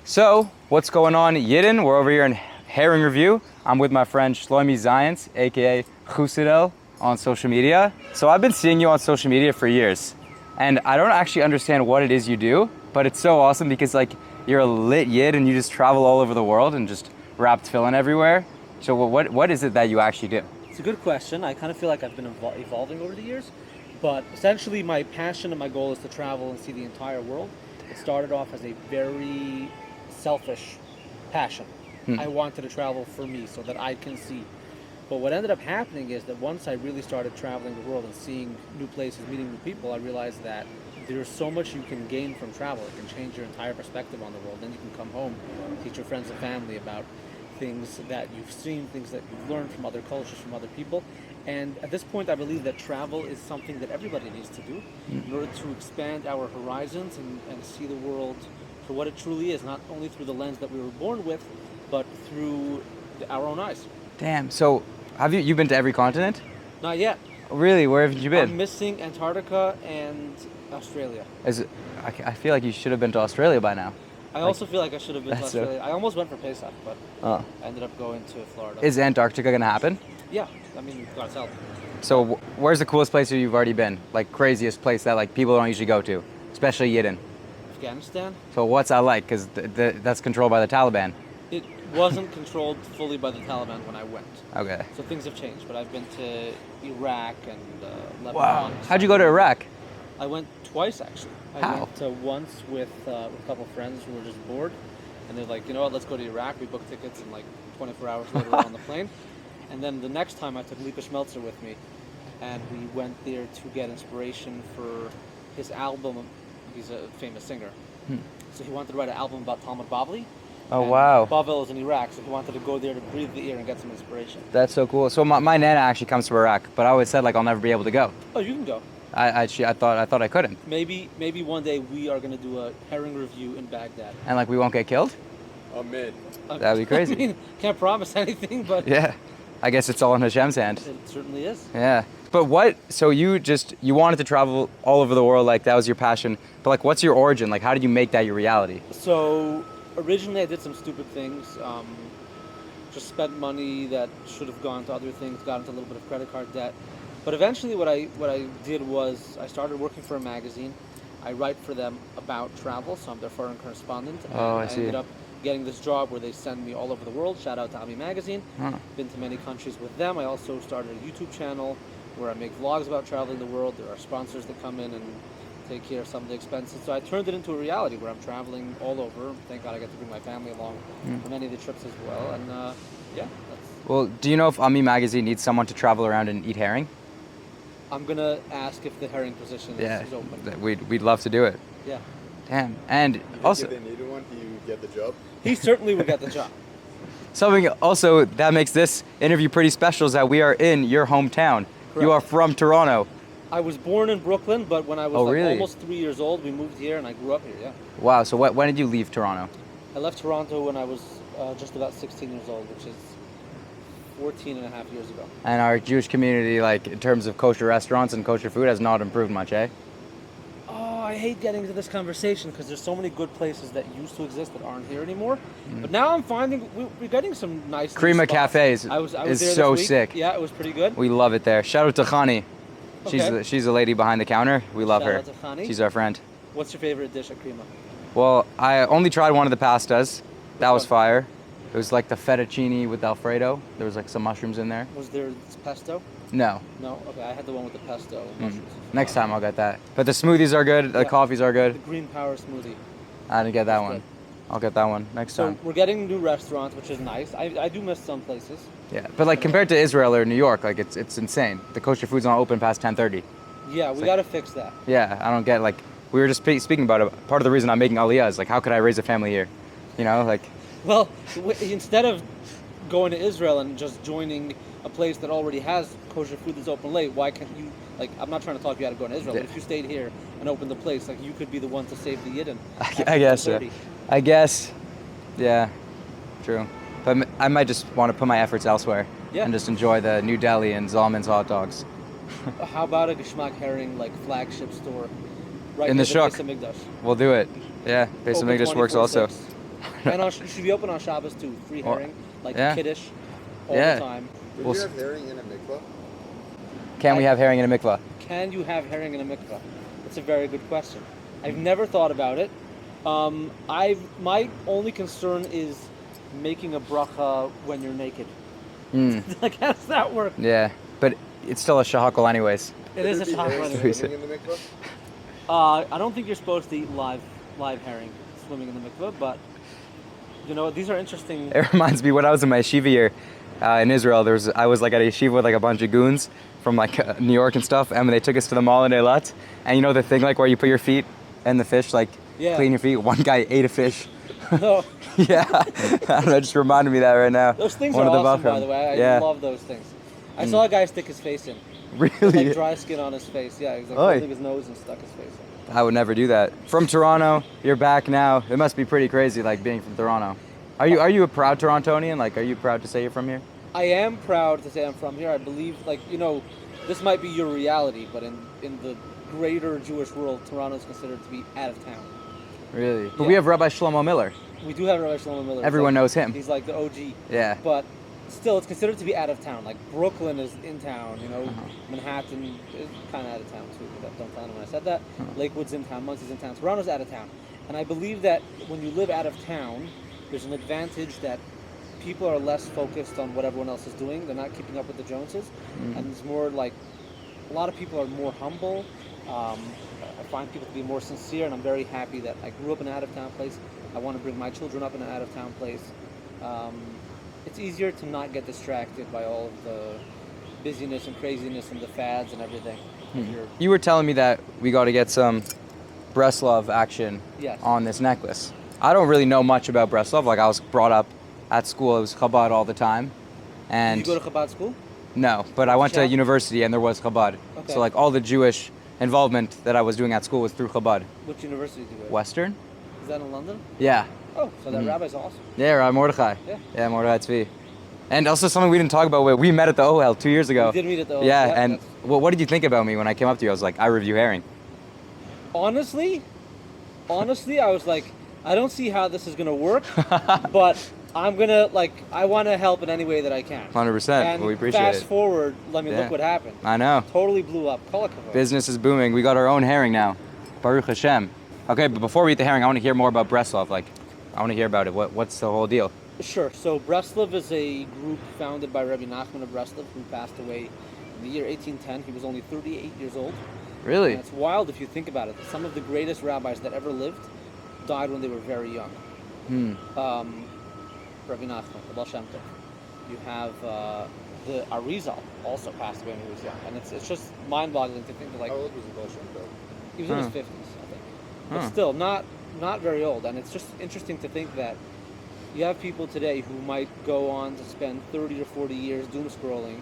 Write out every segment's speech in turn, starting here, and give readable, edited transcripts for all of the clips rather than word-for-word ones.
So, what's going on, Yidden? We're over here in Herring Review. I'm with my friend Shloime Zionce, aka Chusidel, on social media. So I've been seeing you on social media for years, and I don't actually understand what it is you do, but it's so awesome because like you're a lit Yid and you just travel all over the world and just wrap tefillin everywhere. So what is it that you actually do? It's a good question. I kind of feel like I've been evolving over the years, but essentially my passion and my goal is to travel and see the entire world. It started off as a very selfish passion. I wanted to travel for me so that I can see. But what ended up happening is that once I really started traveling the world and seeing new places, meeting new people, I realized that there's so much you can gain from travel. It can change your entire perspective on the world. Then you can come home, teach your friends and family about things that you've seen, things that you've learned from other cultures, from other people. And at this point, I believe that travel is something that everybody needs to do in order to expand our horizons and see the world for what it truly is, not only through the lens that we were born with, but through our own eyes. Damn. So have you been to every continent? Not yet. Really? Where have you been? I'm missing Antarctica and Australia. I feel like you should have been to Australia by now. I also feel like I should have been to That's Australia. I almost went for Pesach, but Oh. I ended up going to Florida. Is Antarctica gonna happen? Yeah, I mean, you gotta tell. So where's the coolest place you've already been? Like craziest place that like people don't usually go to, especially Yidden. Afghanistan. So what's that like? Because that's controlled by the Taliban. It wasn't controlled fully by the Taliban when I went. Okay. So things have changed, but I've been to Iraq and Lebanon. Wow. How'd you go to Iraq? I went twice actually. I How? went once with a couple of friends who were just bored, and they're like, you know what, let's go to Iraq. We booked tickets, and like 24 hours later we're on the plane. And then the next time I took Lipa Schmelzer with me, and we went there to get inspiration for his album. He's a famous singer, so he wanted to write an album about Talmud Bavli. Oh, And wow. Bavel is in Iraq, so he wanted to go there to breathe the air and get some inspiration. That's so cool. So my nana actually comes from Iraq, but I always said like I'll never be able to go. Oh, you can go. I thought I couldn't. Maybe one day we are going to do a herring review in Baghdad. And like we won't get killed? Amen. That'd be crazy. I mean, can't promise anything, but Yeah. I guess it's all in Hashem's hand. it certainly is. Yeah. But so you wanted to travel all over the world, like that was your passion. But like what's your origin? Like how did you make that your reality? So originally I did some stupid things. Just spent money that should have gone to other things, got into a little bit of credit card debt. But eventually what I did was I started working for a magazine. I write for them about travel, so I'm their foreign correspondent. And Oh, I I see. ended up getting this job where they send me all over the world. Shout out to Ami Magazine. Huh. Been to many countries with them. I also started a YouTube channel where I make vlogs about traveling the world. There are sponsors that come in and take care of some of the expenses. So I turned it into a reality where I'm traveling all over. Thank God I get to bring my family along for many of the trips as well. And yeah, Well, do you know if Ami Magazine needs someone to travel around and eat herring? I'm gonna ask if the herring position is open. We'd love to do it. Yeah, Damn. And also If they needed one, do you get the job? he certainly would get the job. something also that makes this interview pretty special is that we are in your hometown. You are Correct. from Toronto. I was born in Brooklyn, but when I was Oh, really? almost 3 years old, we moved here and I grew up here. Yeah, Wow. So when did you leave Toronto? I left Toronto when I was just about 16 years old, which is 14 and a half years ago. And our Jewish community, like in terms of kosher restaurants and kosher food, has not improved much, eh? Oh, I hate getting into this conversation because there's so many good places that used to exist that aren't here anymore. But now I'm finding we're getting some nice new Crema spots. Cafes I was is there so this week. sick. Yeah, it was pretty good. We love it there. Shout out to Khani. Okay. She's the lady behind the counter. We love Shout her. out to Khani. She's our friend. What's your favorite dish at Crema? Well, I only tried one of the pastas. That Which was one? fire. It was like the fettuccine with Alfredo. There was like some mushrooms in there. Was there pesto? No. No. Okay, I had the one with the pesto mushrooms. Next time I'll get that. But the smoothies are good. The Yeah. coffees are The good. green power smoothie. I didn't get that That's one. good. I'll get that one next So time. we're getting new restaurants, which is nice. I do miss some places. Yeah, but like compared to Israel or New York, like it's insane. The kosher food's not open past 10:30. Yeah, we like- got to fix that. Yeah, I don't get like we were just speaking about it. Part of the reason I'm making Aliyah is like how could I raise a family here? You know, like Well, instead of going to Israel and just joining a place that already has kosher food that's open late, why can't you? Like, I'm not trying to talk you out of going to Israel, but Yeah. if you stayed here and opened the place, like you could be the one to save the Yidden. I guess. 30. I guess. Yeah, true. But I might just want to put my efforts elsewhere Yeah. and just enjoy the New Delhi and Zalman's hot dogs. How about a Geschmack Herring like flagship store right In near the Shuk. Beis Hamikdash? We'll do it. Yeah, Beis Open Hamikdash works also. 24/6. And you should be open on Shabbos too. Free herring, like yeah. kiddush, all Yeah. the time. Would We'll you s- have herring in a mikvah? Can we have herring in a mikvah? Can you have herring in a mikvah? That's a very good question. I've never thought about it. My only concern is making a bracha when you're naked. Like, how does that work? Yeah, but it's still a shahakal anyways. It is a Would there be shahakal herring anyway. swimming in the mikvah? I don't think you're supposed to eat live herring swimming in the mikvah, but you know, these are interesting. It reminds me when I was in my yeshiva year in Israel. I was like at a yeshiva with like a bunch of goons from like New York and stuff, and they took us to the mall in Eilat. And you know the thing like where you put your feet and the fish, like Yeah. clean your feet. One guy ate a fish. No, Yeah, I don't know, it just reminded me of that right now. those things One are of the awesome, by Bachram. the way. I Yeah. love those things. I saw a guy stick his face in, Really? like dry skin on his face. Yeah, he was like Oy. holding his nose and stuck his face in. I would never do that. From Toronto, you're back now. It must be pretty crazy, like being from Toronto. Are you a proud Torontonian? Like, are you proud to say you're from here? I am proud to say I'm from here. I believe, like, you know, this might be your reality, but in the greater Jewish world, Toronto is considered to be out of town. Really? But Yeah. we have Rabbi Shlomo Miller. We do have Rabbi Shloime Miller. Everyone He's like- knows him. He's like the OG. Yeah. But still, it's considered to be out of town. Like, Brooklyn is in town, you know. Uh-huh. Manhattan is kind of out of town, too. But don't tell anyone I said that. Uh-huh. Lakewood's in town. Muncie's in town. Toronto's out of town. And I believe that when you live out of town, there's an advantage that people are less focused on what everyone else is doing. They're not keeping up with the Joneses. And it's more like, a lot of people are more humble. I find people to be more sincere, and I'm very happy that I grew up in an out-of-town place. I want to bring my children up in an out-of-town place. It's easier to not get distracted by all of the busyness and craziness and the fads and everything. If you're- You were telling me that we got to get some Breslov action Yes. on this necklace. I don't really know much about Breslov. Like, I was brought up at school. It was Chabad all the time. And Did you go to Chabad school? no, but I went to Shop? university and there was Chabad. Okay. So like all the Jewish involvement that I was doing at school was through Chabad. Which university did you go to? Western? Is that in London? Yeah. Oh, so that rabbi's awesome. Yeah, Rabbi Mordechai. Yeah. Yeah, Mordechai Tzvi. And also something we didn't talk about. We met at the OL 2 years ago. We did meet at the OL, Yeah, yeah, and that's- what did you think about me when I came up to you? I was like, I review herring. Honestly, I was like, I don't see how this is gonna work, but I'm gonna I want to help in any way that I can. 100%. And Well, we appreciate fast it. forward, Yeah. look what happened. I know. Totally blew up. Kol hakavod. Business is booming. We got our own herring now. Baruch Hashem. Okay, but before we eat the herring, I want to hear more about Breslov. Like, I want to hear about it. What's the whole deal? Sure. So Breslov is a group founded by Rabbi Nachman of Breslov, who passed away in the year 1810. He was only 38 years old. Really? And it's wild if you think about it. Some of the greatest rabbis that ever lived died when they were very young. Rabbi Nachman, the Baal Shem Tov. You have the Arizal also passed away when he was young, and it's just mind-boggling to think that How old was the Baal Shem Tov? he was in his 50s, I think, but still not very old. And it's just interesting to think that you have people today who might go on to spend 30 or 40 years doom scrolling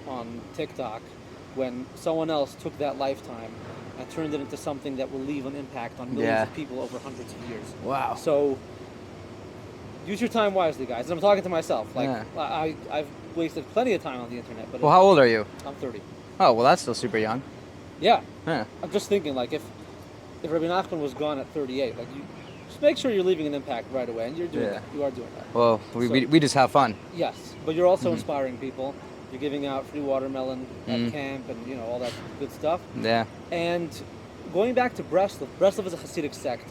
on TikTok when someone else took that lifetime and turned it into something that will leave an impact on millions Yeah. of people over hundreds of years. Wow. So use your time wisely, guys. And I'm talking to myself. Like, Yeah. I've wasted plenty of time on the internet, but Well, how old are you? I'm 30. Oh, well, that's still super young. Yeah. Yeah. I'm just thinking, like, if Rabbi Nachman was gone at 38, like, you just make sure you're leaving an impact right away, and you're doing Yeah. that. You are doing that. Well, we just have fun. Yes, but you're also inspiring people. You're giving out free watermelon at camp, and all that good stuff. Yeah. And going back to Breslov, Breslov is a Hasidic sect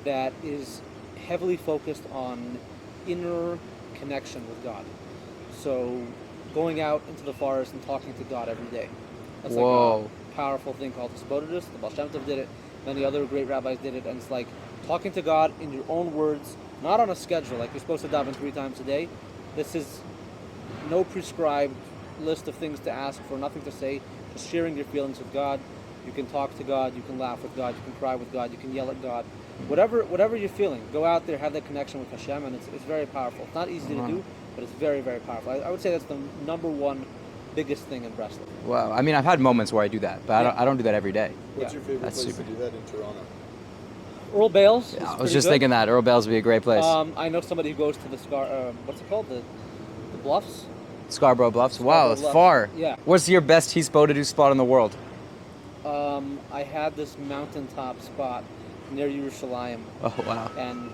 that is heavily focused on inner connection with God. So going out into the forest and talking to God every day. That's Whoa. like a powerful thing called Hisbodedus. The Baal Shem Tov did it. Many other great rabbis did it. And it's like talking to God in your own words, not on a schedule. Like you're supposed to daven 3 times a day. This is no prescribed list of things to ask for, nothing to say. Just sharing your feelings with God. You can talk to God. You can laugh with God. You can cry with God. You can yell at God. Whatever you're feeling, go out there, have that connection with Hashem, and it's very powerful. It's not easy to do, but it's very, very powerful. I would say that's the number one biggest thing in Breslov. Wow. I mean, I've had moments where I do that, but I don't do that every day. What's Yeah. your favorite That's place super. to do that in Toronto? Earl Bales. Yeah, I was just thinking that Earl Bales would be a great place. I know somebody who goes to the what's it called? The Bluffs. Scarborough Bluffs. Wow, it's Bluffs. far. Yeah. What's your best Hisbodedus spot in the world? I had this mountaintop spot near Yerushalayim, Oh wow. and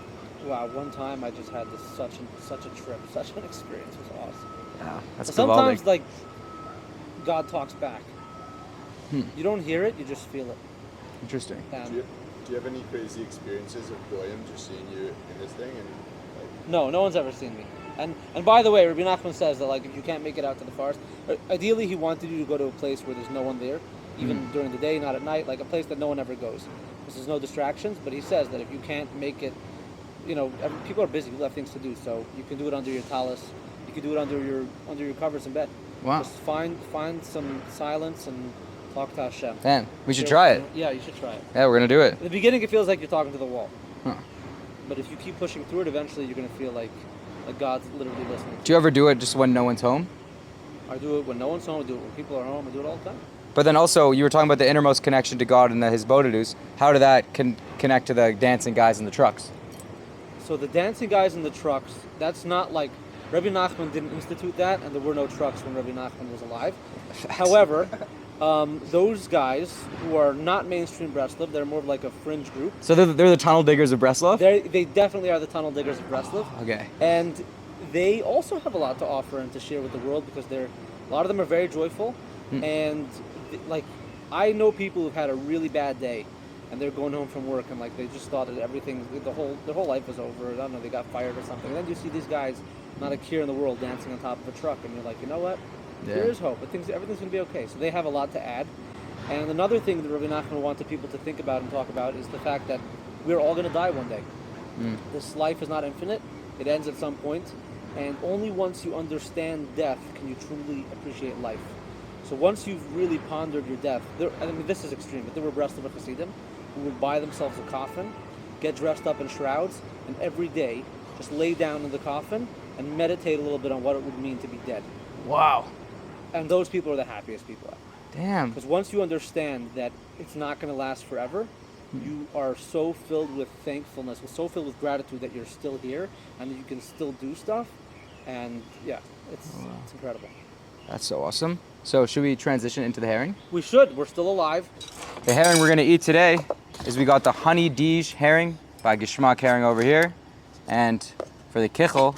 Wow, one time I just had such a trip, such an experience. It was awesome. Yeah, that's But sometimes, geweldig. like, God talks back. Hmm. You don't hear it, you just feel it. Interesting. Do And you have any crazy experiences of Goyim just seeing you in this thing and like? no one's ever seen me. And by the way, Rabbi Nachman says that, like, if you can't make it out to the forest, ideally he wanted you to go to a place where there's no one there, even during the day, not at night, like a place that no one ever goes, because there's no distractions. But he says that if you can't make it, people are busy, people have things to do, so you can do it under your talis, you can do it under your covers in bed. Wow. Just find some silence and talk to Hashem. Damn, we should try it. Yeah, you should try it. Yeah, we're gonna do it. In the beginning, it feels like you're talking to the wall. Huh. But if you keep pushing through it, eventually you're going to feel like God's literally listening. Do you ever do it just when no one's home? I do it when no one's home. I do it when people are home. I do it all the time. But then also, you were talking about the innermost connection to God and the Hisbodedus. How did that connect to the dancing guys in the trucks? So the dancing guys in the trucks, that's not like, Rabbi Nachman didn't institute that, and there were no trucks when Rabbi Nachman was alive. However, those guys who are not mainstream Breslov, they're more of like a fringe group. So they're the tunnel diggers of Breslov? They definitely are the tunnel diggers of Breslov. Okay. And they also have a lot to offer and to share with the world, because a lot of them are very joyful. And like, I know people who've had a really bad day, and they're going home from work, and like they just thought that their whole life was over. I don't know, they got fired or something. And then you see these guys, not a care in the world, dancing on top of a truck, and you're like, you know what? Yeah. There is hope. Everything's going to be okay. So they have a lot to add. And another thing that Rabbi Nachman wanted people to think about and talk about is the fact that we're all going to die one day. This life is not infinite. It ends at some point. And only once you understand death can you truly appreciate life. So once you've really pondered your death, this is extreme, but there were Breslov Hasidim who would buy themselves a coffin, get dressed up in shrouds, and every day just lay down in the coffin and meditate a little bit on what it would mean to be dead. Wow. And those people are the happiest people ever. Damn. Because once you understand that it's not going to last forever, you are so filled with thankfulness, so filled with gratitude that you're still here and that you can still do stuff. And yeah, it's incredible. That's so awesome. So should we transition into the herring? We should. We're still alive. The herring we're gonna eat today is we got the honey Dij herring by Geschmack Herring over here. And for the kichel,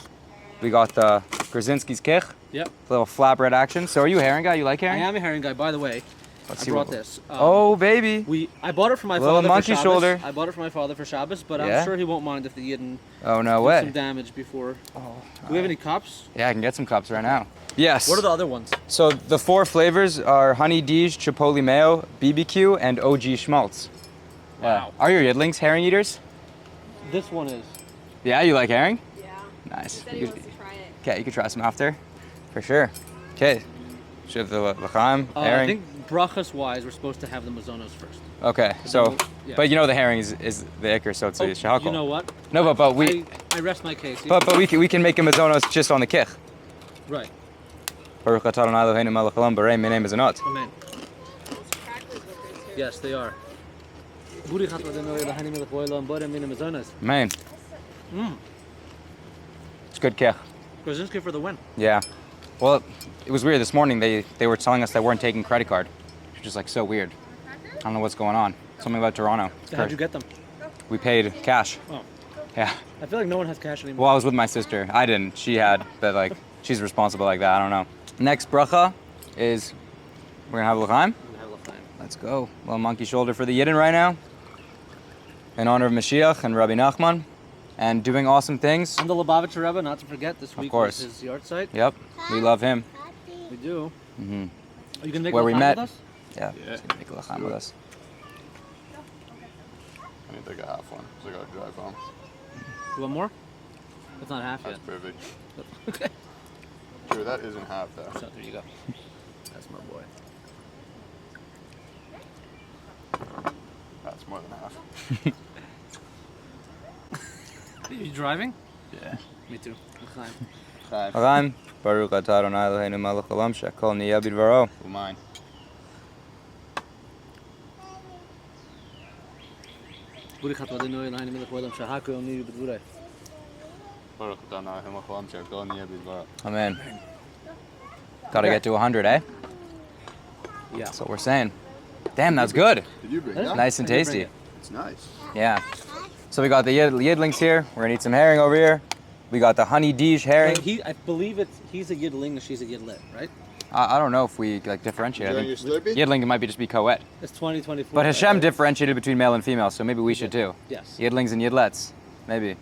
we got the Grzinski's kich. Yep. Little flatbread action. So are you a herring guy? You like I herring? am a herring guy, by the way. Let's I see brought what- this. Oh, baby. I bought it for my Little father monkey for Shabbos. shoulder. I bought it for my father for Shabbos, but Yeah? I'm sure he won't mind if the Yidden Oh, no do way. some damage before. Oh, Do we have any cups? yeah, I can get some cups right now. Yes. What are the other ones? So the 4 flavors are honey Dij, chipotle mayo, BBQ, and OG schmaltz. Yeah. Wow. Are your Yidlings herring eaters? This one is. Yeah, you like herring? Yeah. Nice. He said he You wants could- to try it. Okay, you can try some after. For sure. Okay. Should have the l'chaim, I herring. think brachas wise, we're supposed to have the mazonos first. Okay, so, Yeah. but you know the herring is the ikr, so it's a shahakol. You know what? No, but we, I rest my case. but we can make a mazonos just on the kich. Right. Baruch atah Adonai Eloheinu melech haolam, barei minei mezonot. Amen. Those crackers look good too. Yes, they are. Man, Mmm. it's good kich. Krasinski for the win. Yeah. Well, it was weird this morning. They were telling us they weren't taking credit card, which is like so weird. I don't know what's going on. Something about Toronto. So how'd you get them? We paid cash. Oh. Yeah. I feel like no one has cash anymore. Well, I was with my sister. I didn't. She had, but like she's responsible like that. I don't know. Next bracha is we're gonna have l'chaim. We have enough time. Let's go. Little monkey shoulder for the Yidden right now. In honor of Mashiach and Rabbi Nachman, and doing awesome things. And the Lubavitcher Rebbe, not to forget, this week course. was his yard site. Yep, we love him. We do. Mhm. Are you gonna make Where we l'chaim met. with us? Yeah, Yeah. he's gonna make a l'chaim with us. I need like a half one, so I gotta drive home. You want more? It's not half That's yet. perfect. Okay. True, that isn't half though. So there you go. That's my boy. That's more than half. Are you driving? Yeah. Me too. L'chaim. Five. L'chaim, Baruch atah Adonai Eloheinu melech haolam, she'akol niyeh bidvaro. Well, mine. Baruch atah Adonai Eloheinu melech haolam, she'hakol niyeh b'dvorei. Baruch atah Adonai melech haolam, she'akol niyeh bidvaro. Amen. Gotta get to 100, eh? Yeah. That's what we're saying. Damn, that's good. Did you bring That's that? Nice and I did bring tasty. it. It's nice. Yeah. So we got the yidlings here. We're gonna eat some herring over here. We got the honey Dige herring. I believe he's a yidling and she's a yidlet, right? I don't know if we like differentiate. I Enjoying think your Slurpee? yidling might be just be co-ed. It's 2024. But Hashem right? differentiated between male and female, so maybe we should too. Yes. Yidlings and yidlets, maybe.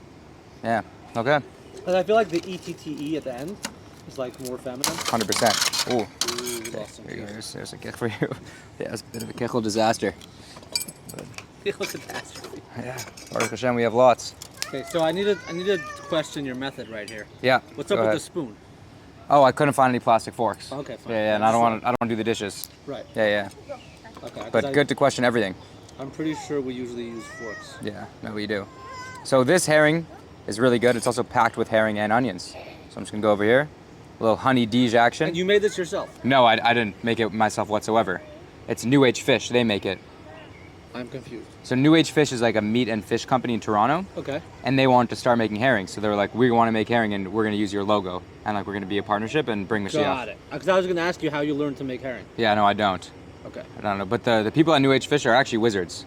Yeah. Okay. Because I feel like the ETTE at the end is like more feminine. 100%. Ooh. Ooh, we lost some There you go. cheese. There's a kick for you. Yeah, it's a bit of a kickle disaster. It was a catastrophe. Yeah. Baruch Hashem, we have lots. Okay, so I need to question your method right here. Yeah. What's go up with ahead. the spoon? Oh, I couldn't find any plastic forks. Okay, fine. Yeah, and I don't want to do the dishes. Right. Yeah. Okay. 'cause But good to question everything. I'm pretty sure we usually use forks. Yeah, no, we do. So this herring is really good. It's also packed with herring and onions. So I'm just gonna go over here. A little honey Dige action. And you made this yourself? No, I didn't make it myself whatsoever. It's New Age Fish. They make it. I'm confused. So New Age Fish is like a meat and fish company in Toronto, Okay. and they wanted to start making herring. So they were like, we want to make herring, and we're gonna use your logo, and like we're gonna be a partnership and bring Mashiach. Got it. Because I was going to ask you how you learned to make herring. Yeah, no, I don't. Okay. I don't know. But the people at New Age Fish are actually wizards.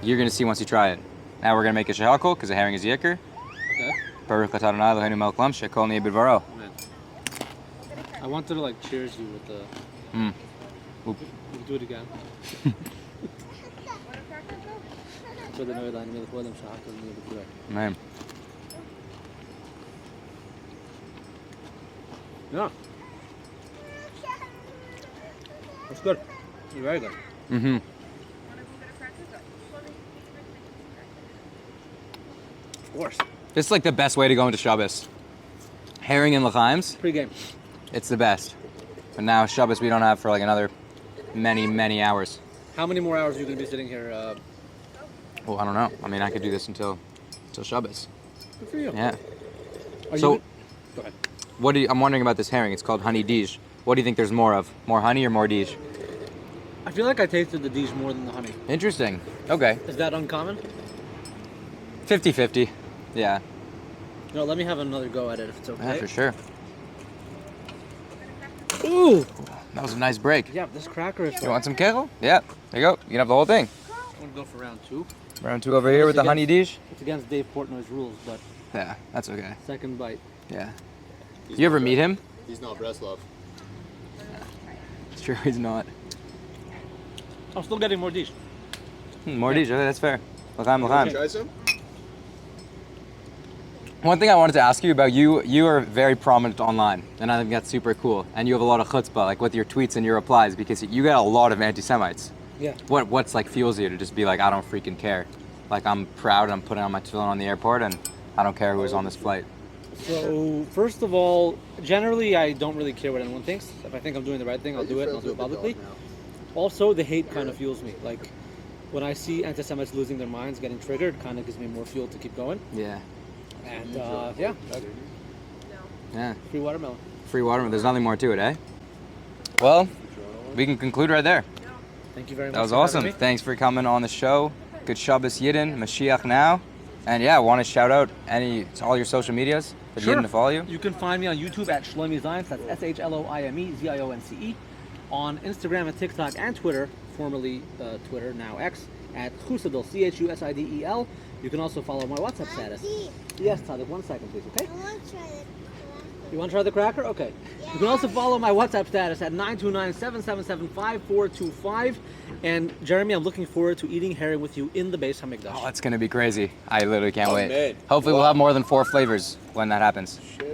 You're gonna see once you try it. Now we're gonna make a shehakol because the herring is yicker. Okay. Baruch atah Adonai Eloheinu melech haolam shekol niyeh bidvaro. Man. I wanted to like cheers you with the. Mm. You can do it again. Man. Yeah. That's good. It's very good. Mm-hmm. Of course. This is like the best way to go into Shabbos. Herring and l'chaims, Pre-game. it's the best. But now Shabbos we don't have for like another many hours. How many more hours are you going to be sitting here? Well, I don't know. I mean, I could do this until Shabbos. Good for you. Yeah. Are So- you... Go ahead. I'm wondering about this herring. It's called honey Dige. What do you think there's more of? More honey or more Dige? I feel like I tasted the Dige more than the honey. Interesting. Okay. Is that uncommon? 50-50. Yeah. No, let me have another go at it if it's okay. Yeah, for sure. Ooh! That was a nice break. Yeah, this cracker is... You want some kegel? Yeah. There you go. You can have the whole thing. I'm going to go for round two. Round two over here with the honey Dige. It's against Dave Portnoy's rules, but Yeah, that's okay. second bite. Yeah. He's You ever not meet him? He's not Breslov. It's true, he's not. I'm still getting more Dige. More Dige, okay, that's fair. L'chaim, l'chaim. Try some? One thing I wanted to ask you about, you are very prominent online, and I think that's super cool. And you have a lot of chutzpah, like with your tweets and your replies, because you get a lot of anti-Semites. Yeah. What's like fuels you to just be like, I don't freaking care. Like I'm proud and I'm putting on my tefillin on the airport and I don't care who is on this flight. So, first of all, generally I don't really care what anyone thinks. If I think I'm doing the right thing, I'll do it and I'll do it publicly. Also, the hate kind of fuels me. Like, when I see anti-Semites losing their minds, getting triggered, kind of gives me more fuel to keep going. Yeah. And, yeah, Yeah. free watermelon. Free water, there's nothing more to it, eh? Well, we can conclude right there. Thank you very much. That was for having awesome. me. Thanks for coming on the show. Good Shabbos Yidden, Mashiach now. And yeah, I want to shout out all your social medias for Sure. Yidden to follow you. You can find me on YouTube at Shloime Zionce, that's Shloime Zionce. On Instagram and TikTok and Twitter, formerly Twitter, now X, at Chusidel, Chusidel. You can also follow my WhatsApp status. Yes, Tadek, 1 second please, okay? I want to try it. You want to try the cracker? Okay. You can also follow my WhatsApp status at 929-777-5425. And Jeremy, I'm looking forward to eating herring with you in the Beis Hamikdash. Oh, it's going to be crazy. I literally can't Oh, wait. man. Hopefully we'll have more than 4 flavors when that happens. Shit.